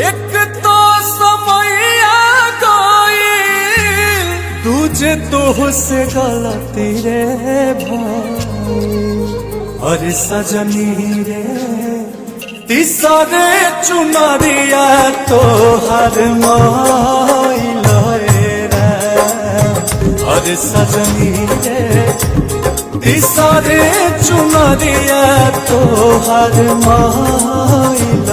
एक तो समैया गई तुझे तो से गलती रे भाई। और सजनी रे तीसरे चुनरिया तो हर माइल रे। और सजनी रे तीसरे चुनरिया तो हर माइल